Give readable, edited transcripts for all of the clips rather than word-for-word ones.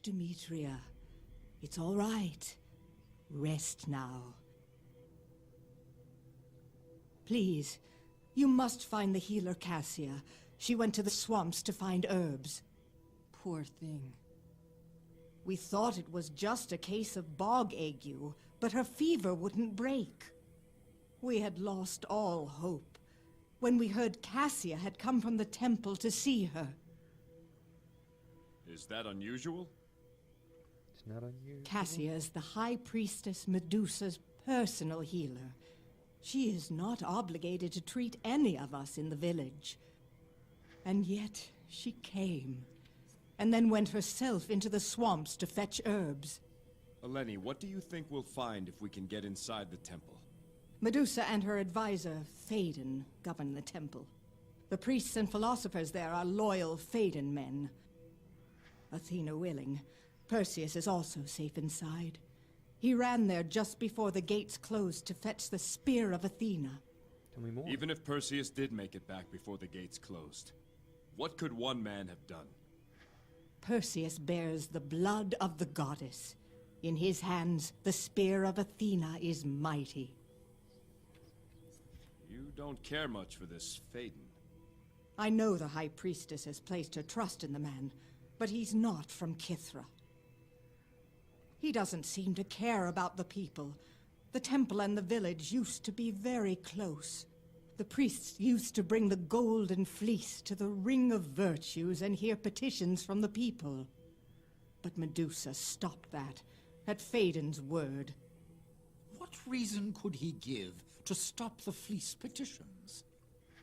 Demetria. It's all right. Rest now. Please, you must find the healer Cassia. She went to the swamps to find herbs. Poor thing. We thought it was just a case of bog ague, but her fever wouldn't break. We had lost all hope when we heard Cassia had come from the temple to see her. Is that unusual? It's not unusual. Cassia is the High Priestess Medusa's personal healer. She is not obligated to treat any of us in the village. And yet, she came, and then went herself into the swamps to fetch herbs. Eleni, what do you think we'll find if we can get inside the temple? Medusa and her advisor, Phaedon, govern the temple. The priests and philosophers there are loyal Phaedon men. Athena willing, Perseus is also safe inside. He ran there just before the gates closed to fetch the spear of Athena. Tell me more. Even if Perseus did make it back before the gates closed, what could one man have done? Perseus bears the blood of the goddess. In his hands, the spear of Athena is mighty. You don't care much for this Phaedon. I know the High Priestess has placed her trust in the man, but he's not from Kythra. He doesn't seem to care about the people. The temple and the village used to be very close. The priests used to bring the golden fleece to the Ring of Virtues and hear petitions from the people. But Medusa stopped that, at Phaedon's word. What reason could he give to stop the fleece petitions?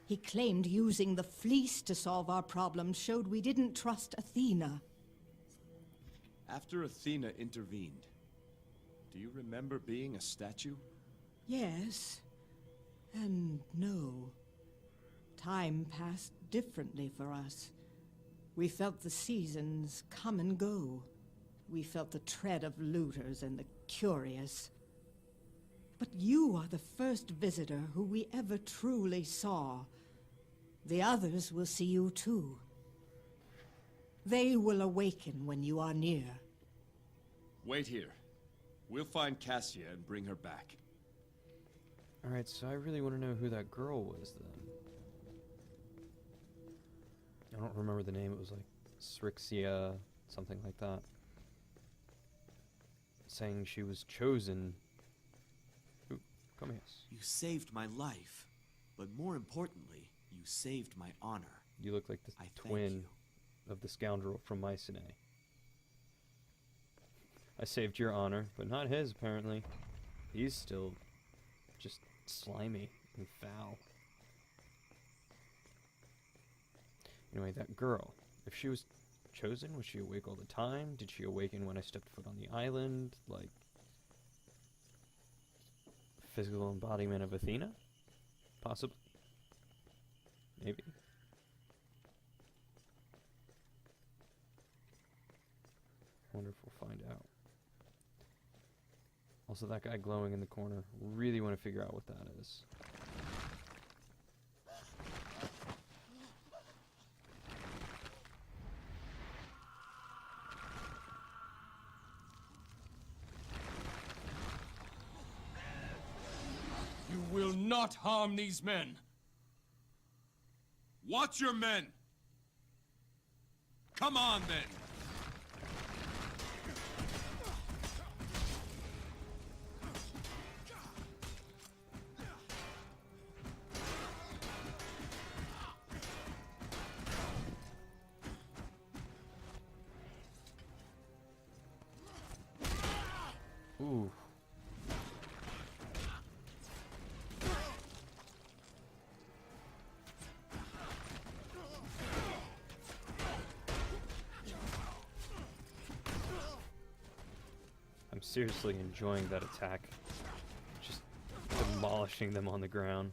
He claimed using the fleece to solve our problems showed we didn't trust Athena. After Athena intervened, do you remember being a statue? Yes, and no. Time passed differently for us. We felt the seasons come and go. We felt the tread of looters and the curious. But you are the first visitor who we ever truly saw. The others will see you too. They will awaken when you are near. Wait here. We'll find Cassia and bring her back. Alright, so I really want to know who that girl was then. I don't remember the name. It was like Srixia, something like that. Saying she was chosen. Ooh, come here. You saved my life, but more importantly, you saved my honor. You look like the I thank twin you. of the scoundrel from Mycenae. I saved your honor, but not his, apparently. He's still just slimy and foul. Anyway, that girl, if she was chosen, was she awake all the time? Did she awaken when I stepped foot on the island? Like, physical embodiment of Athena? Possibly. Maybe. Wonder if we'll find out. Also, that guy glowing in the corner. Really want to figure out what that is. You will not harm these men. Watch your men! Come on, then! Ooh. I'm seriously enjoying that attack. Just demolishing them on the ground.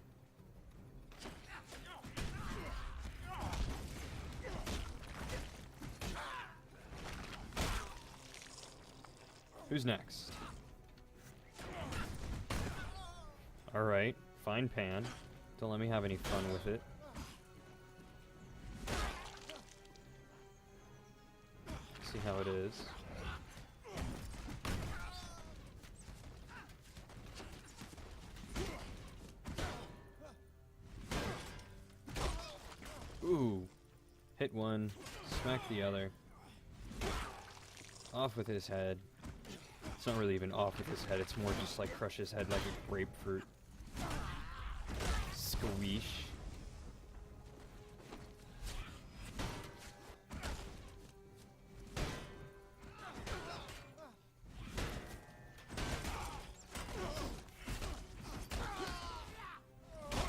Who's next? Alright, fine pan. Don't let me have any fun with it. See how it is. Hit one, smack the other. Off with his head. It's not really even off with his head, it's more just like crush his head like a grapefruit. Squeesh.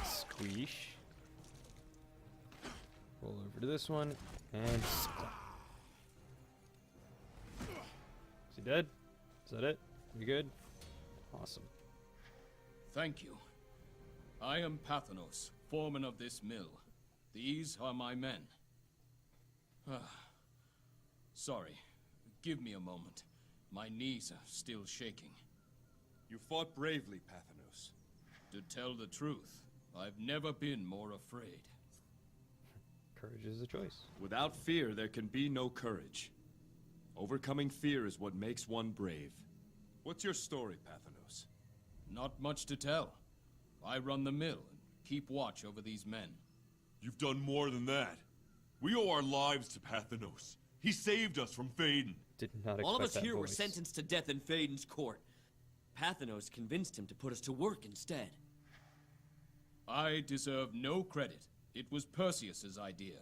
Squeesh. Roll over to this one, and squat. Is he dead? Is that it? You good? Awesome. Thank you. I am Pathanos, foreman of this mill. These are my men. Sorry. Give me a moment. My knees are still shaking. You fought bravely, Pathanos. To tell the truth, I've never been more afraid. Courage is a choice. Without fear, there can be no courage. Overcoming fear is what makes one brave. What's your story, Pathanos? Not much to tell. I run the mill and keep watch over these men. You've done more than that. We owe our lives to Pathanos. He saved us from Phaedon. Did not expect All of us that here were voice. sentenced to death in Phaedon's court. Pathanos convinced him to put us to work instead. I deserve no credit. It was Perseus's idea.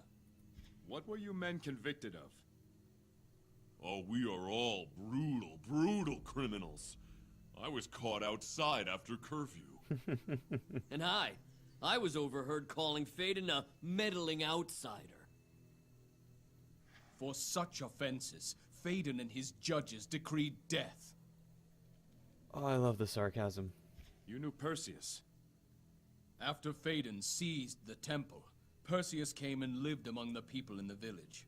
What were you men convicted of? Oh, we are all brutal, brutal criminals. I was caught outside after curfew. And I was overheard calling Phaedon a meddling outsider. For such offenses, Phaedon and his judges decreed death. Oh, I love the sarcasm. You knew Perseus. After Phaedon seized the temple, Perseus came and lived among the people in the village.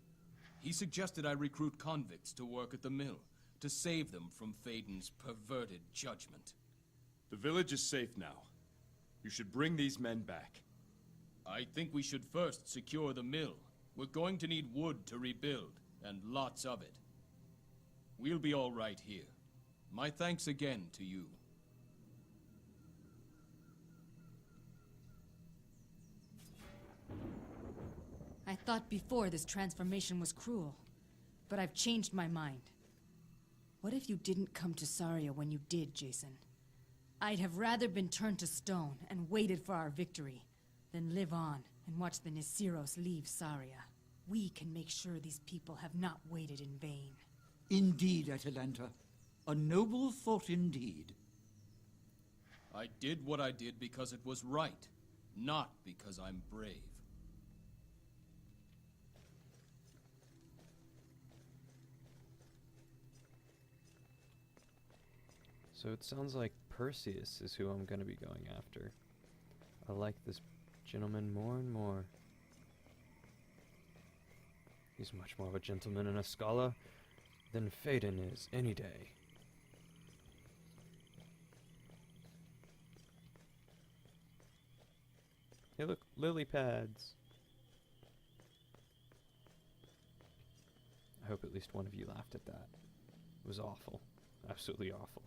He suggested I recruit convicts to work at the mill, to save them from Phaedon's perverted judgment. The village is safe now. You should bring these men back. I think we should first secure the mill. We're going to need wood to rebuild, and lots of it. We'll be all right here. My thanks again to you. I thought before this transformation was cruel, but I've changed my mind. What if you didn't come to Saria when you did, Jason? I'd have rather been turned to stone and waited for our victory than live on and watch the Nisiros leave Saria. We can make sure these people have not waited in vain. Indeed, Atalanta. A noble thought indeed. I did what I did because it was right, not because I'm brave. So it sounds like Perseus is who I'm going to be going after. I like this gentleman more and more. He's much more of a gentleman and a scholar than Phaedon is any day. Hey look, lily pads. I hope at least one of you laughed at that. It was awful. Absolutely awful.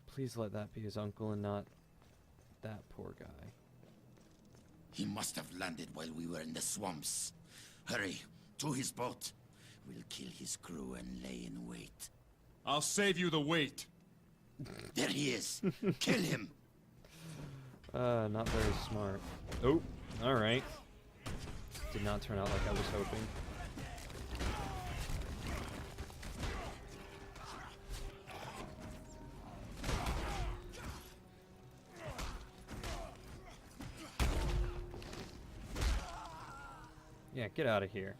Please let that be his uncle and not that poor guy. He must have landed while we were in the swamps. Hurry, to his boat. We'll kill his crew and lay in wait. I'll save you the wait. There he is. Kill him. Not very smart. Oh, alright. Did not turn out like I was hoping. Yeah, get out of here.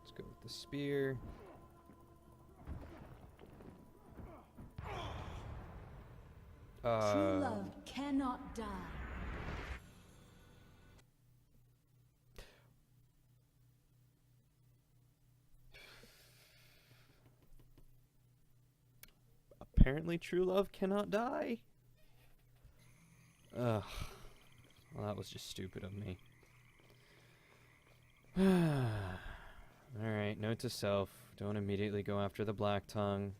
Let's go with the spear. True love cannot die. Apparently true love cannot die? Ugh. Well, that was just stupid of me. Alright, note to self. Don't immediately go after the black tongue.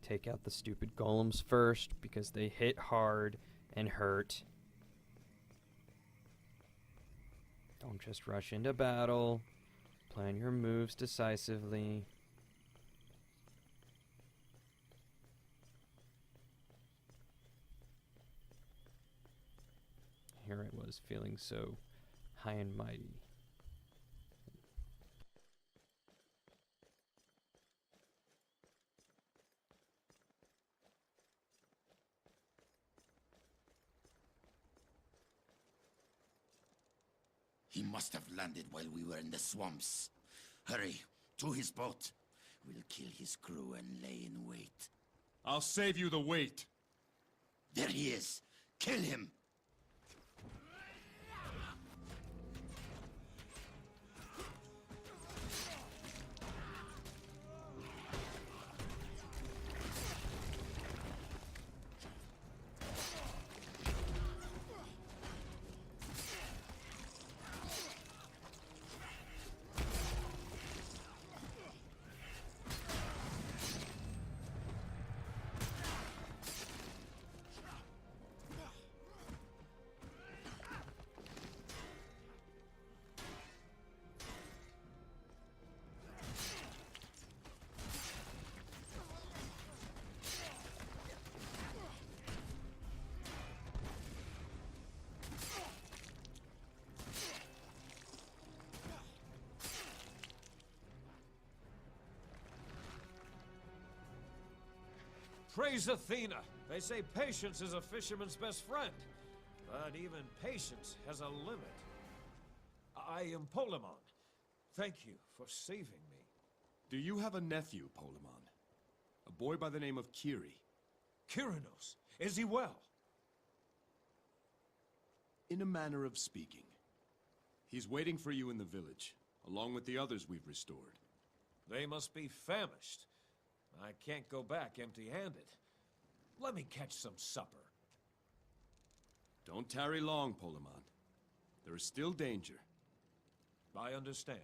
Take out the stupid golems first, because they hit hard and hurt. Don't just rush into battle. Plan your moves decisively. Here I was feeling so high and mighty. He must have landed while we were in the swamps. Hurry, to his boat. We'll kill his crew and lay in wait. I'll save you the wait. There he is. Kill him. Praise Athena! They say patience is a fisherman's best friend. But even patience has a limit. I am Polemon. Thank you for saving me. Do you have a nephew, Polemon? A boy by the name of Kiri? Kyranos, is he well? In a manner of speaking. He's waiting for you in the village, along with the others we've restored. They must be famished. I can't go back empty-handed. Let me catch some supper. Don't tarry long, Polemon. There is still danger. I understand.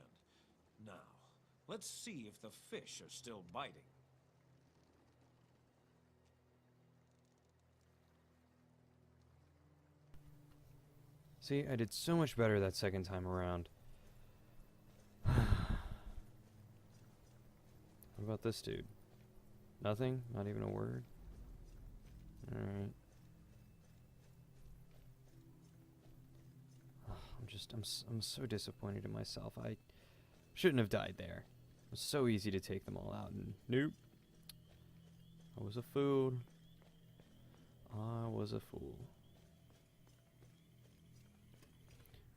Now, let's see if the fish are still biting. See, I did so much better that second time around. What about this dude? Nothing? Not even a word? Alright. I'm so disappointed in myself. I shouldn't have died there. It was so easy to take them all out, and nope. I was a fool. I was a fool.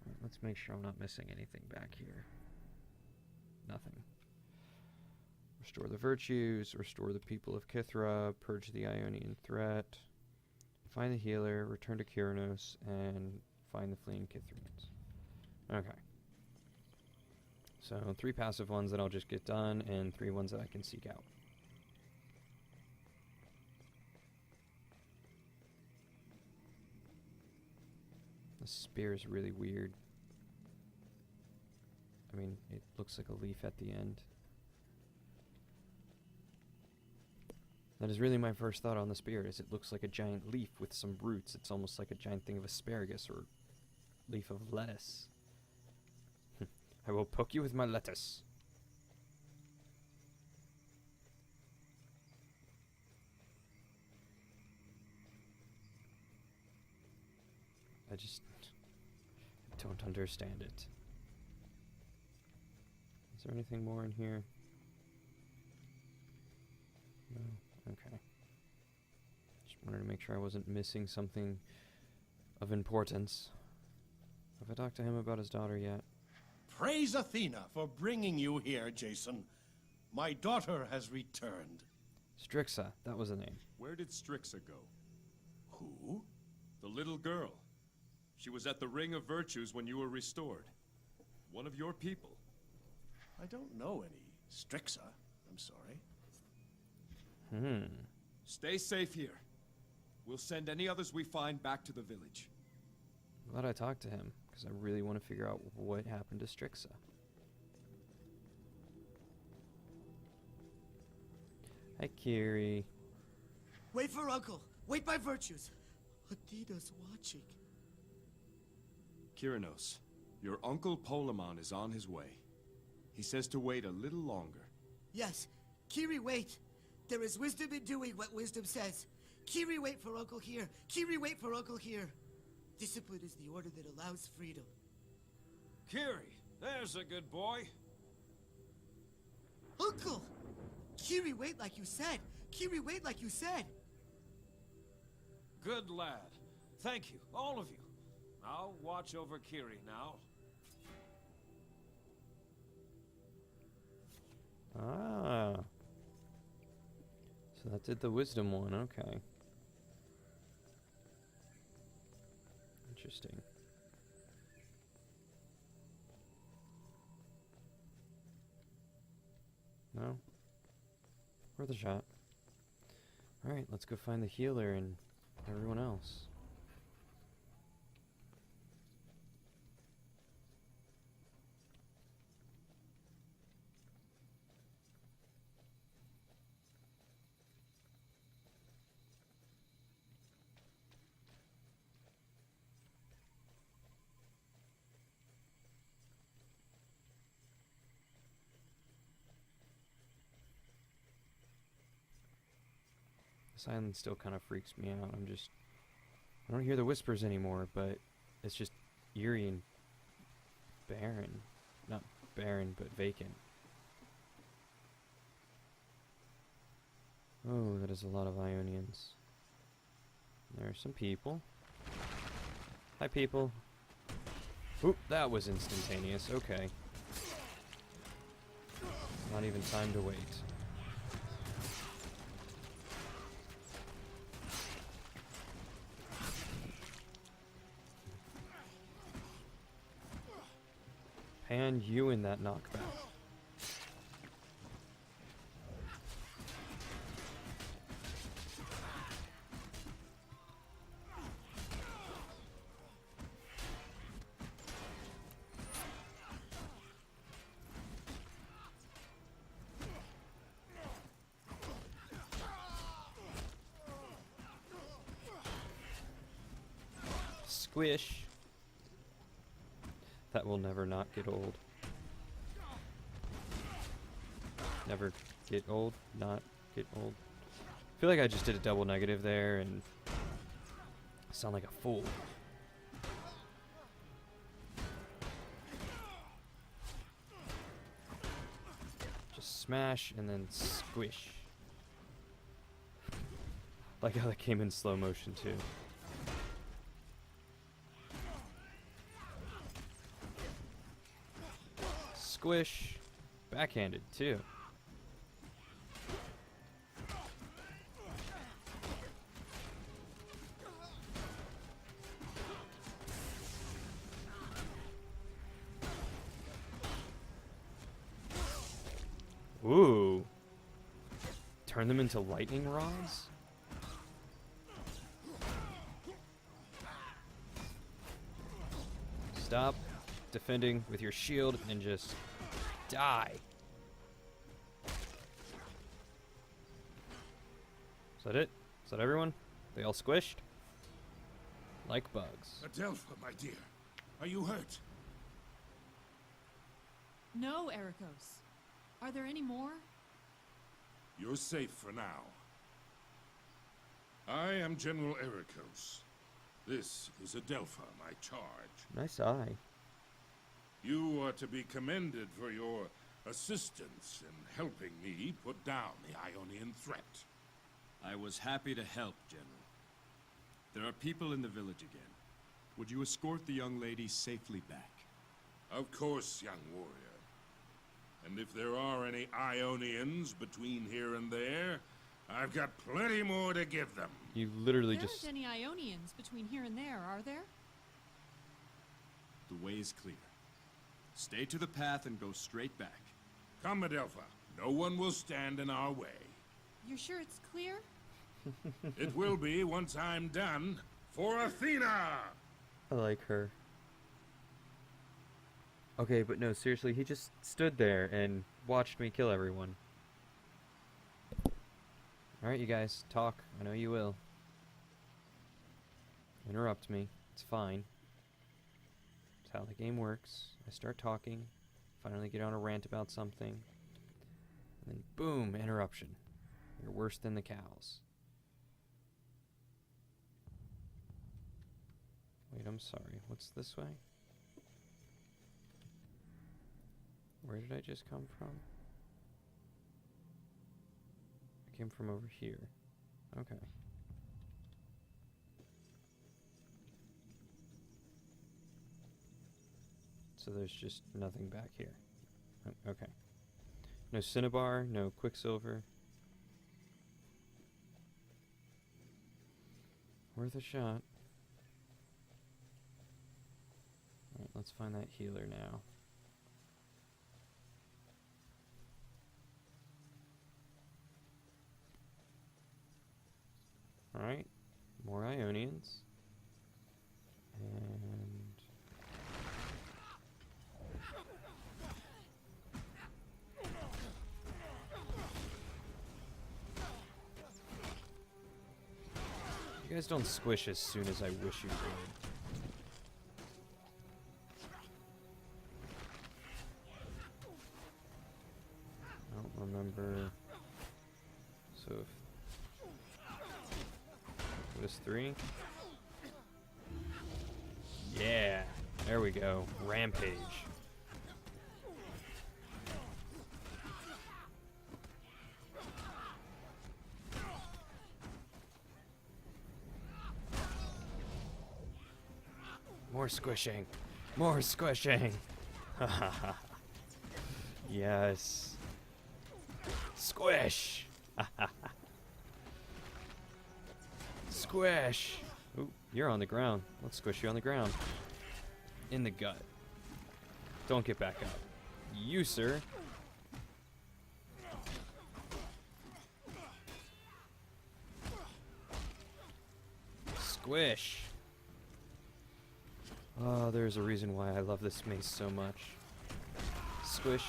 Alright, let's make sure I'm not missing anything back here. Nothing. Restore the virtues, restore the people of Kythra, purge the Ionian threat, find the healer, return to Kyranos, and find the fleeing Kythrians. Okay. So 3 passive ones that I'll just get done, and 3 ones that I can seek out. The spear is really weird. I mean, it looks like a leaf at the end. That is really my first thought on the spear, is it looks like a giant leaf with some roots. It's almost like a giant thing of asparagus or leaf of lettuce. I will poke you with my lettuce. I just don't understand it. Is there anything more in here? No? Okay. Just wanted to make sure I wasn't missing something of importance. Have I talked to him about his daughter yet? Praise Athena for bringing you here, Jason. My daughter has returned. Strixa, that was the name. Where did Strixa go? Who? The little girl. She was at the Ring of Virtues when you were restored. One of your people. I don't know any Strixa. I'm sorry. Stay safe here. We'll send any others we find back to the village. I'm glad I talked to him, because I really want to figure out what happened to Strixa. Hi, Kiri. Wait for Uncle. Wait by virtues. Athena's watching. Kyranos, your uncle Polemon is on his way. He says to wait a little longer. Yes. Kiri, wait. There is wisdom in doing what wisdom says. Kiri, wait for Uncle here. Kiri, wait for Uncle here. Discipline is the order that allows freedom. Kiri, there's a good boy. Uncle! Kiri, wait like you said. Kiri, wait like you said. Good lad. Thank you, all of you. I'll watch over Kiri now. Ah. So that did the wisdom one, okay. Interesting. No? Worth a shot. Alright, let's go find the healer and everyone else. Silence still kind of freaks me out. I don't hear the whispers anymore, but it's just eerie and barren. Not barren, but vacant. Oh, that is a lot of Ionians. There are some people. Hi, people. Oop, that was instantaneous. Okay. Not even time to wait. Pan you in that knockback. Squish. That will never not get old. Never get old, not get old. I feel like I just did a double negative there and sound like a fool. Just smash and then squish. Like how that came in slow motion too. Squish. Backhanded too. Ooh. Turn them into lightning rods? Stop defending with your shield and just die. Is that it? Is that everyone? They all squished? Like bugs. Adelpha, my dear. Are you hurt? No, Ericos. Are there any more? You're safe for now. I am General Ericos. This is Adelpha, my charge. Nice eye. You are to be commended for your assistance in helping me put down the Ionian threat. I was happy to help, General. There are people in the village again. Would you escort the young lady safely back? Of course, young warrior. And if there are any Ionians between here and there, I've got plenty more to give them. You literally There just... aren't any Ionians between here and there, are there? The way is clear. Stay to the path and go straight back. Come, Adelpha. No one will stand in our way. You're sure it's clear? It will be once I'm done. For Athena! I like her. Okay, but no, seriously, he just stood there and watched me kill everyone. Alright, you guys, talk. I know you will. Interrupt me. It's fine. It's how the game works. I start talking, finally get on a rant about something, and then boom, interruption. You're worse than the cows. Wait, I'm sorry. What's this way? Where did I just come from? I came from over here. Okay. So there's just nothing back here. Okay. No cinnabar, no quicksilver. Worth a shot. Alright, let's find that healer now. Alright, more Ionians. And you guys don't squish as soon as I wish you would. I don't remember. So if what is 3? Yeah, there we go. Rampage. More squishing. More squishing. Yes. Squish. Squish. Ooh, you're on the ground. Let's squish you on the ground. In the gut. Don't get back up. You, sir. Squish. Oh, there's a reason why I love this mace so much. Squish.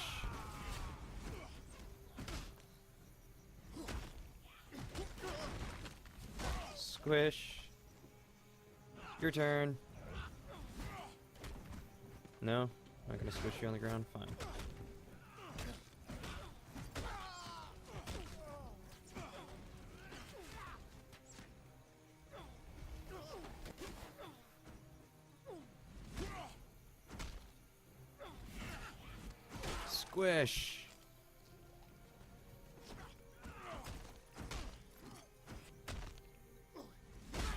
Squish. Your turn. No? Not gonna squish you on the ground? Fine. Squish.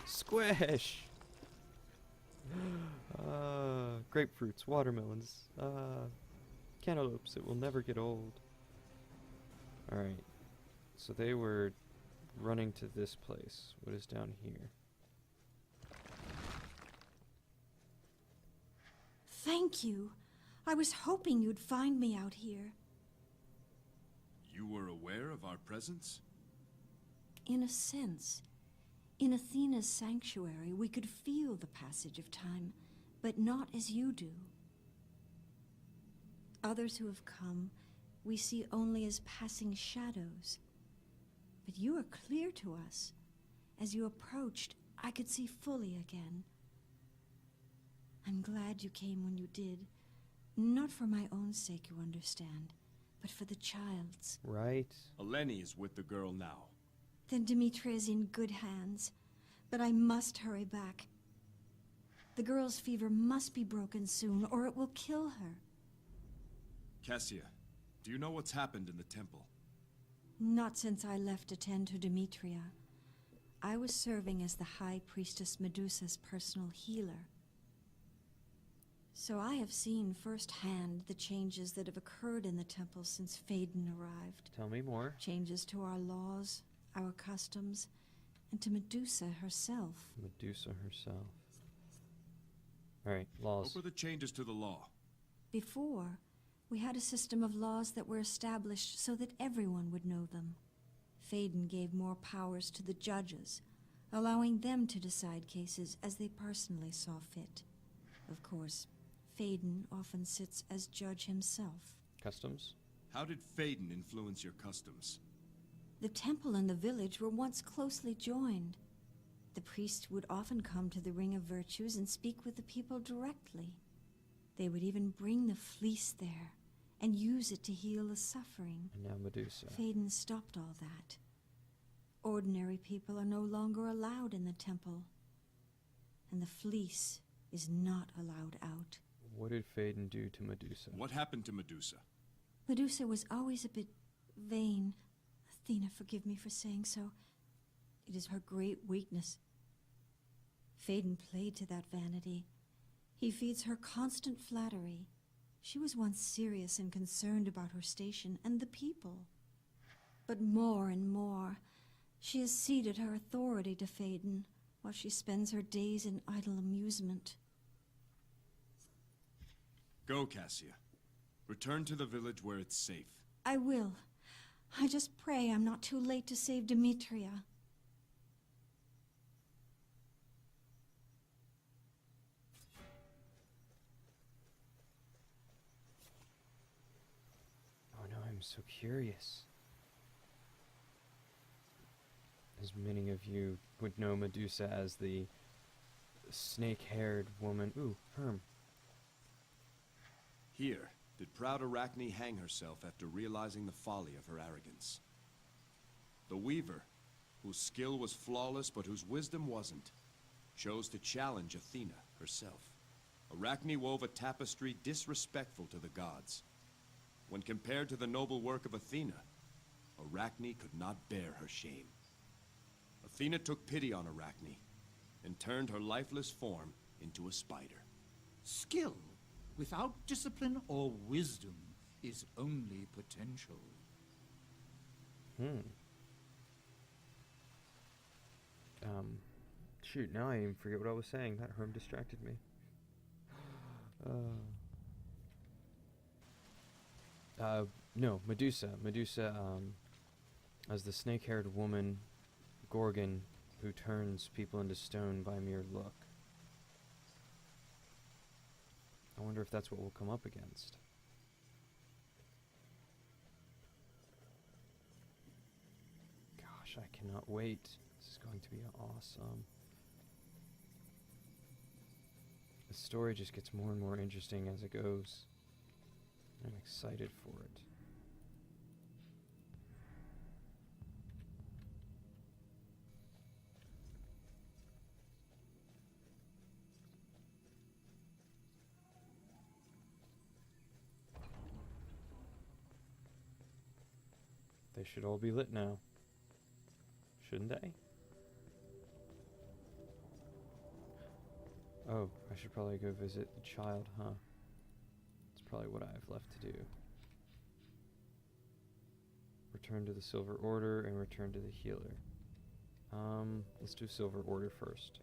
Squish. Grapefruits, watermelons, cantaloupes. It will never get old. Alright. So they were running to this place. What is down here? Thank you. I was hoping you'd find me out here. You were aware of our presence? In a sense. In Athena's sanctuary, we could feel the passage of time, but not as you do. Others who have come, we see only as passing shadows. But you are clear to us. As you approached, I could see fully again. I'm glad you came when you did. Not for my own sake, you understand, but for the child's. Right. Eleni is with the girl now. Then Demetra is in good hands. But I must hurry back. The girl's fever must be broken soon, or it will kill her. Cassia, do you know what's happened in the temple? Not since I left to tend to Demetria. I was serving as the High Priestess Medusa's personal healer. So I have seen firsthand the changes that have occurred in the temple since Phaedon arrived. Tell me more. Changes to our laws, our customs, and to Medusa herself. Medusa herself. Alright, laws. What were the changes to the law? Before, we had a system of laws that were established so that everyone would know them. Phaedon gave more powers to the judges, allowing them to decide cases as they personally saw fit. Of course, Phaedon often sits as judge himself. Customs? How did Phaedon influence your customs? The temple and the village were once closely joined. The priest would often come to the Ring of Virtues and speak with the people directly. They would even bring the fleece there and use it to heal the suffering. And now Medusa. Phaedon stopped all that. Ordinary people are no longer allowed in the temple. And the fleece is not allowed out. What did Phaedon do to Medusa? What happened to Medusa? Medusa was always a bit vain. Athena, forgive me for saying so. It is her great weakness. Phaedon played to that vanity. He feeds her constant flattery. She was once serious and concerned about her station and the people. But more and more, she has ceded her authority to Phaedon, while she spends her days in idle amusement. Go, Cassia. Return to the village where it's safe. I will. I just pray I'm not too late to save Demetria. Oh no, I'm so curious. As many of you would know Medusa as the snake-haired woman. Ooh, Herm. Here, did proud Arachne hang herself after realizing the folly of her arrogance. The weaver, whose skill was flawless but whose wisdom wasn't, chose to challenge Athena herself. Arachne wove a tapestry disrespectful to the gods. When compared to the noble work of Athena, Arachne could not bear her shame. Athena took pity on Arachne and turned her lifeless form into a spider. Skill without discipline or wisdom is only potential. Shoot, now I even forget what I was saying. That Herm distracted me. No, Medusa. Medusa, as the snake-haired woman, Gorgon, who turns people into stone by mere look. I wonder if that's what we'll come up against. Gosh, I cannot wait. This is going to be awesome. The story just gets more and more interesting as it goes. I'm excited for it. They should all be lit now. Shouldn't they? Oh, I should probably go visit the child, huh? That's probably what I have left to do. Return to the Silver Order and return to the healer. Let's do Silver Order first.